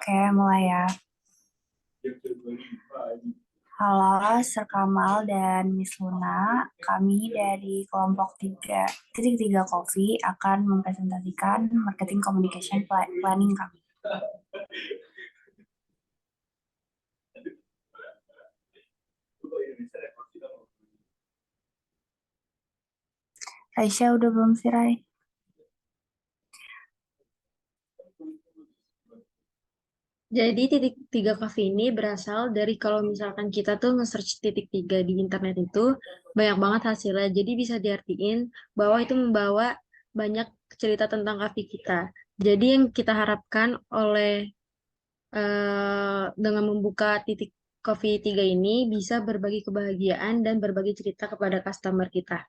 Oke, mulai ya. Halo, Sir Kamal dan Miss Luna. Kami dari kelompok 3.3 Coffee akan mempresentasikan marketing communication planning kami. Aisyah udah belum sih, Rai? Jadi titik tiga coffee ini berasal dari kalau misalkan kita tuh nge-search titik tiga di internet itu banyak banget hasilnya. Jadi bisa diartiin bahwa itu membawa banyak cerita tentang coffee kita. Jadi yang kita harapkan oleh dengan membuka titik coffee tiga ini bisa berbagi kebahagiaan dan berbagi cerita kepada customer kita.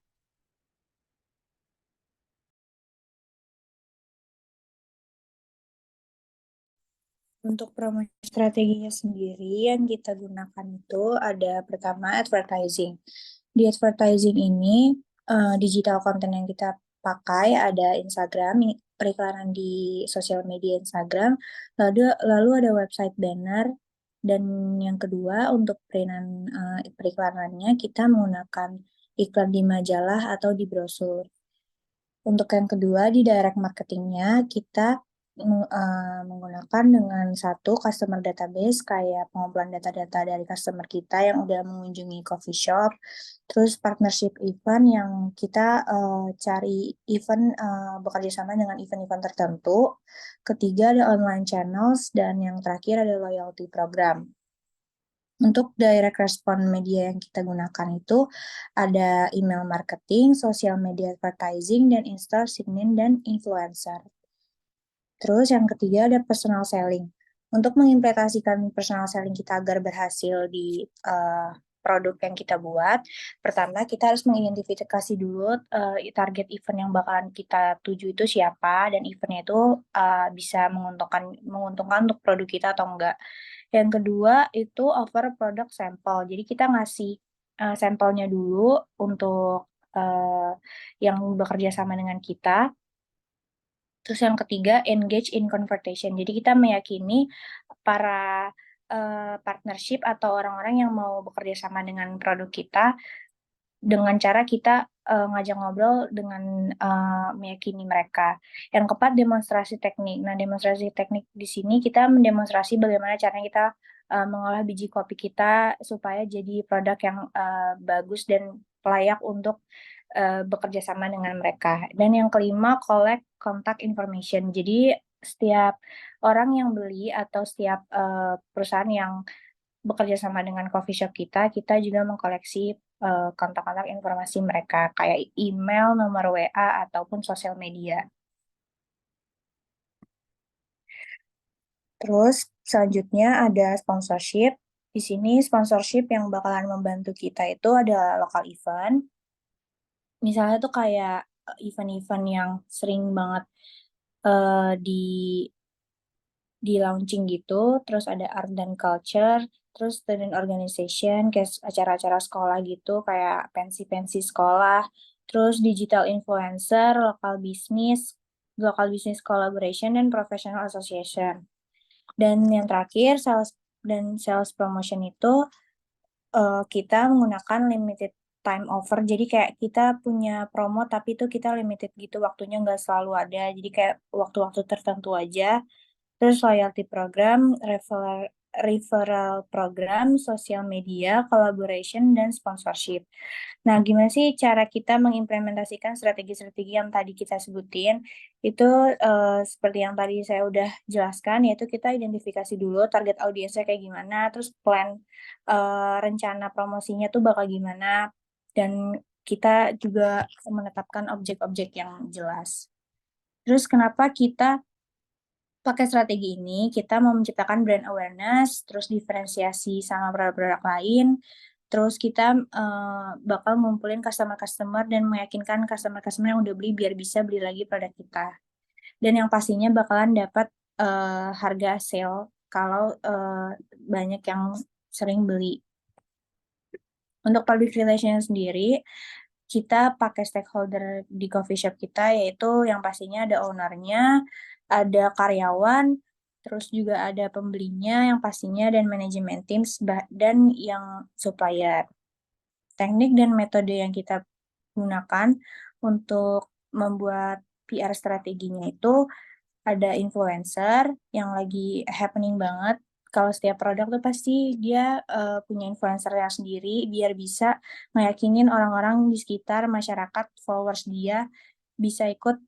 Untuk promosi strateginya sendiri yang kita gunakan itu ada pertama advertising. Di advertising ini digital content yang kita pakai ada Instagram, periklanan di sosial media Instagram, lalu ada website banner, dan yang kedua untuk periklanannya kita menggunakan iklan di majalah atau di brosur. Untuk yang kedua, di direct marketingnya kita menggunakan dengan satu customer database kayak pengumpulan data-data dari customer kita yang udah mengunjungi coffee shop, terus partnership event yang kita cari event bekerja sama dengan event-event tertentu. Ketiga ada online channels dan yang terakhir ada loyalty program. Untuk direct response media yang kita gunakan itu ada email marketing, social media advertising, dan in-store sign-in dan influencer. Terus yang ketiga ada personal selling. Untuk mengimplementasikan personal selling kita agar berhasil di produk yang kita buat, pertama kita harus mengidentifikasi dulu target event yang bakalan kita tuju itu siapa, dan eventnya itu bisa menguntungkan untuk produk kita atau enggak. Yang kedua itu offer produk sampel. Jadi kita ngasih sampelnya dulu untuk yang bekerja sama dengan kita. Terus yang ketiga engage in conversation. Jadi kita meyakini para partnership atau orang-orang yang mau bekerja sama dengan produk kita dengan cara kita ngajak ngobrol dengan meyakini mereka. Yang keempat, demonstrasi teknik. Nah, demonstrasi teknik di sini kita mendemonstrasi bagaimana caranya kita mengolah biji kopi kita supaya jadi produk yang bagus dan layak untuk bekerja sama dengan mereka. Dan yang kelima, collect contact information. Jadi setiap orang yang beli atau setiap perusahaan yang bekerja sama dengan coffee shop kita, kita juga mengkoleksi kontak-kontak informasi mereka, kayak email, nomor WA, ataupun sosial media. Terus selanjutnya ada sponsorship. Di sini sponsorship yang bakalan membantu kita itu ada local event. Misalnya tuh kayak event-event yang sering banget di launching gitu, terus ada art dan culture, terus student organization, kayak acara-acara sekolah gitu, kayak pensi-pensi sekolah, terus digital influencer, local business collaboration, dan professional association. Dan yang terakhir, sales promotion itu kita menggunakan limited time offer. Jadi kayak kita punya promo, tapi itu kita limited gitu, waktunya nggak selalu ada. Jadi kayak waktu-waktu tertentu aja. Terus loyalty program, referral program, sosial media, collaboration, dan sponsorship. Nah, gimana sih cara kita mengimplementasikan strategi-strategi yang tadi kita sebutin? Itu seperti yang tadi saya udah jelaskan, yaitu kita identifikasi dulu target audiensnya kayak gimana, terus plan rencana promosinya tuh bakal gimana, dan kita juga menetapkan objek-objek yang jelas. Terus kenapa kita pakai strategi ini, kita mau menciptakan brand awareness, terus diferensiasi sama produk-produk lain, terus kita bakal ngumpulin customer-customer dan meyakinkan customer-customer yang udah beli biar bisa beli lagi produk kita. Dan yang pastinya bakalan dapat harga sale kalau banyak yang sering beli. Untuk public relation sendiri, kita pakai stakeholder di coffee shop kita, yaitu yang pastinya ada ownernya, ada karyawan, terus juga ada pembelinya yang pastinya, dan manajemen tim, dan yang supplier. Teknik dan metode yang kita gunakan untuk membuat PR strateginya itu ada influencer yang lagi happening banget. Kalau setiap produk tuh pasti dia punya influencernya sendiri biar bisa ngeyakinin orang-orang di sekitar masyarakat followers dia bisa ikut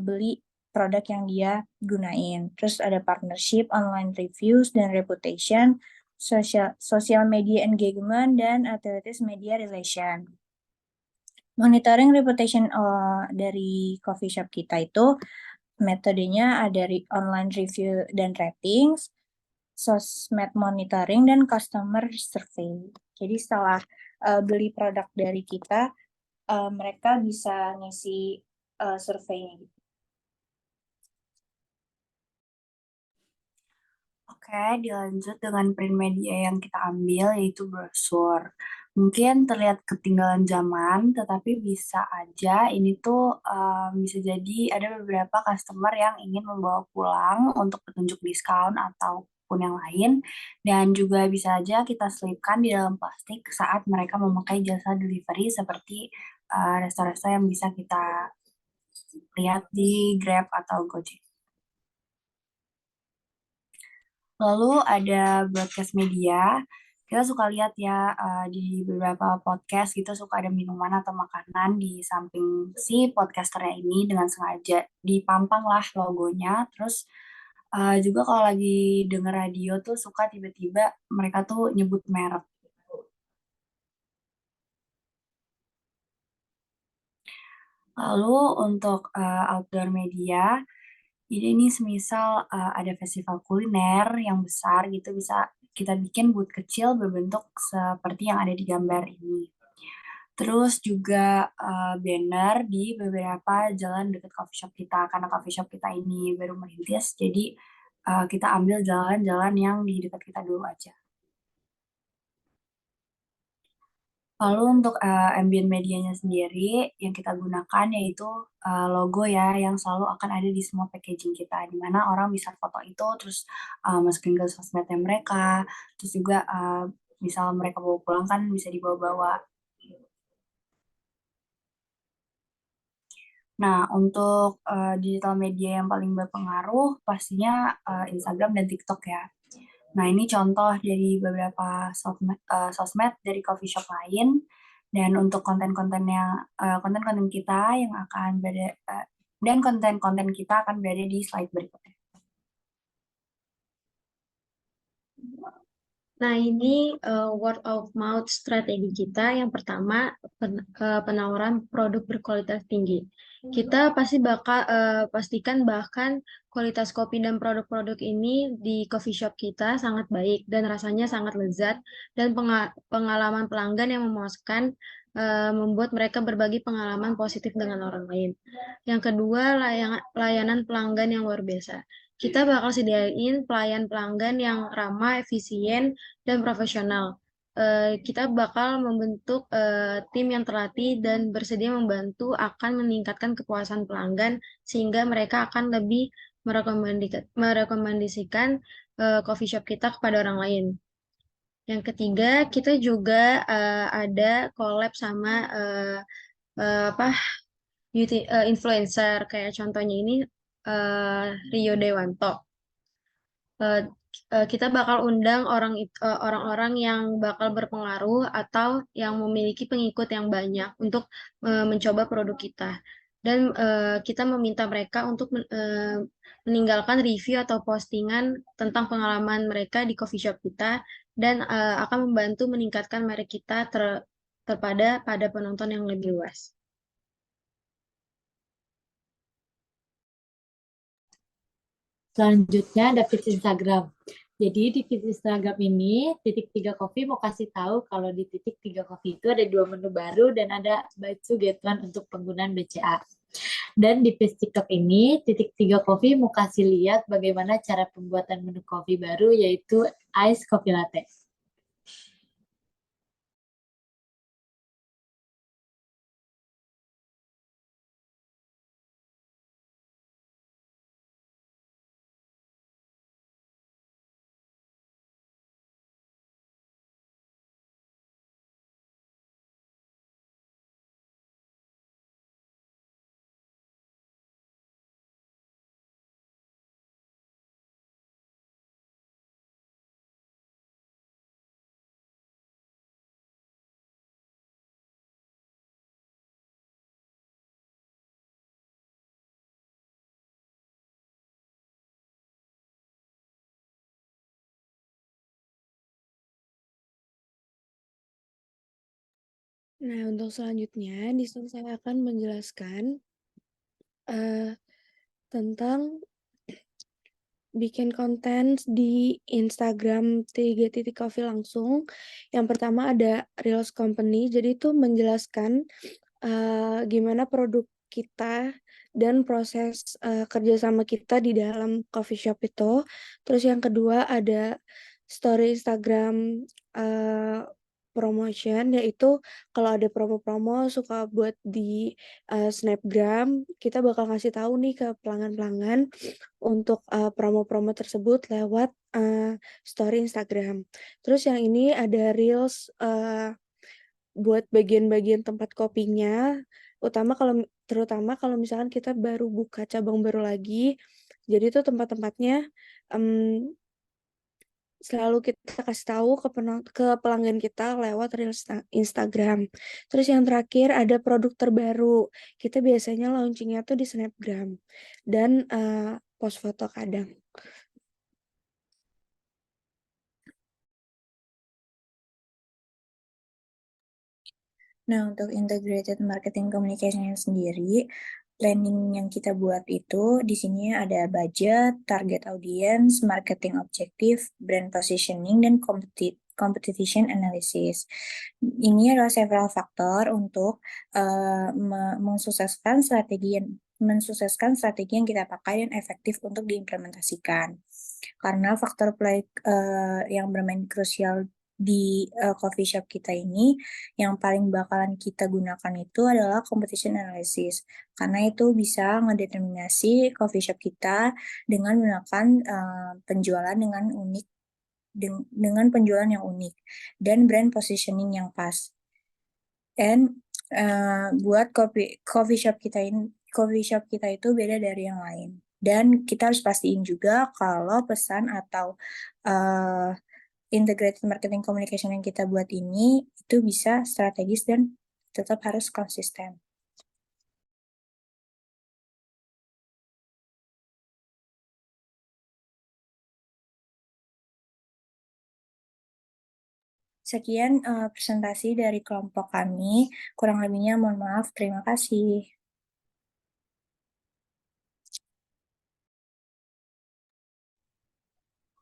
beli produk yang dia gunain. Terus ada partnership, online reviews dan reputation, social media engagement, dan activities media relation. Monitoring reputation dari coffee shop kita itu metodenya ada online review dan ratings, sosmed monitoring, dan customer survey. Jadi setelah beli produk dari kita, mereka bisa ngisi surveinya gitu. Oke, dilanjut dengan print media yang kita ambil, yaitu brosur. Mungkin terlihat ketinggalan zaman, tetapi bisa aja ini tuh bisa jadi ada beberapa customer yang ingin membawa pulang untuk petunjuk diskon ataupun yang lain, dan juga bisa aja kita selipkan di dalam plastik saat mereka memakai jasa delivery seperti resto-resto yang bisa kita lihat di Grab atau Gojek. Lalu ada broadcast media. Kita suka lihat ya di beberapa podcast gitu suka ada minuman atau makanan di samping si podcasternya ini dengan sengaja dipampang lah logonya. Terus juga kalau lagi denger radio tuh suka tiba-tiba mereka tuh nyebut merek. Lalu untuk outdoor media, jadi ini semisal ada festival kuliner yang besar gitu bisa kita bikin booth kecil berbentuk seperti yang ada di gambar ini. Terus juga banner di beberapa jalan dekat coffee shop kita karena coffee shop kita ini baru merintis, jadi kita ambil jalan-jalan yang di dekat kita dulu aja. Lalu untuk ambient medianya sendiri yang kita gunakan yaitu logo ya yang selalu akan ada di semua packaging kita, di mana orang bisa foto itu terus masukin ke sosmednya mereka, terus juga misal mereka bawa pulang kan bisa dibawa-bawa. Nah, untuk digital media yang paling berpengaruh pastinya Instagram dan TikTok ya. Nah, ini contoh dari beberapa sosmed dari coffee shop lain. Dan untuk konten-konten kita yang akan berada dan konten-konten kita akan berada di slide berikutnya. Nah, ini word of mouth strategi kita. Yang pertama, penawaran produk berkualitas tinggi. Kita pasti bakal pastikan bahkan kualitas kopi dan produk-produk ini di coffee shop kita sangat baik dan rasanya sangat lezat, dan pengalaman pelanggan yang memuaskan membuat mereka berbagi pengalaman positif dengan orang lain. Yang kedua, layanan pelanggan yang luar biasa. Kita bakal sediain pelayan pelanggan yang ramah, efisien, dan profesional. Kita bakal membentuk tim yang terlatih dan bersedia membantu akan meningkatkan kepuasan pelanggan sehingga mereka akan lebih merekomendasikan coffee shop kita kepada orang lain. Yang ketiga, kita juga ada collab sama apa influencer, kayak contohnya ini Rio Dewanto. Eh, kita bakal undang orang-orang yang bakal berpengaruh atau yang memiliki pengikut yang banyak untuk mencoba produk kita. Dan kita meminta mereka untuk meninggalkan review atau postingan tentang pengalaman mereka di coffee shop kita, dan akan membantu meningkatkan merek kita pada penonton yang lebih luas. Selanjutnya ada feed Instagram. Jadi di feed Instagram ini titik 3 Coffee mau kasih tahu kalau di titik 3 Coffee itu ada 2 menu baru dan ada buy two get one untuk penggunaan BCA. Dan di feed TikTok ini titik 3 Coffee mau kasih lihat bagaimana cara pembuatan menu kopi baru yaitu Ice Coffee Latte. Nah, untuk selanjutnya, di sini saya akan menjelaskan tentang bikin konten di Instagram 3.coffee langsung. Yang pertama ada Reels Company, jadi itu menjelaskan gimana produk kita dan proses kerjasama kita di dalam coffee shop itu. Terus yang kedua ada story Instagram promotion, yaitu kalau ada promo-promo suka buat di Snapgram, kita bakal ngasih tahu nih ke pelanggan-pelanggan untuk promo-promo tersebut lewat story Instagram. Terus yang ini ada Reels buat bagian-bagian tempat kopinya, terutama kalau misalkan kita baru buka cabang baru lagi, jadi itu tempat-tempatnya selalu kita kasih tahu ke pelanggan kita lewat Reels Instagram. Terus yang terakhir ada produk terbaru, kita biasanya launchingnya tuh di Snapgram dan post foto kadang. Nah, untuk integrated marketing communication sendiri, planning yang kita buat itu di sini ada budget, target audience, marketing objective, brand positioning, dan competition analysis. Ini adalah several faktor untuk mensukseskan strategi yang kita pakai dan efektif untuk diimplementasikan. Karena faktor yang bermain krusial di coffee shop kita ini yang paling bakalan kita gunakan itu adalah competition analysis, karena itu bisa ngedeterminasi coffee shop kita dengan menggunakan penjualan dengan penjualan yang unik dan brand positioning yang pas. Dan buat coffee shop kita itu beda dari yang lain. Dan kita harus pastiin juga kalau pesan atau integrated marketing communication yang kita buat ini itu bisa strategis dan tetap harus konsisten. Sekian presentasi dari kelompok kami. Kurang lebihnya mohon maaf. Terima kasih.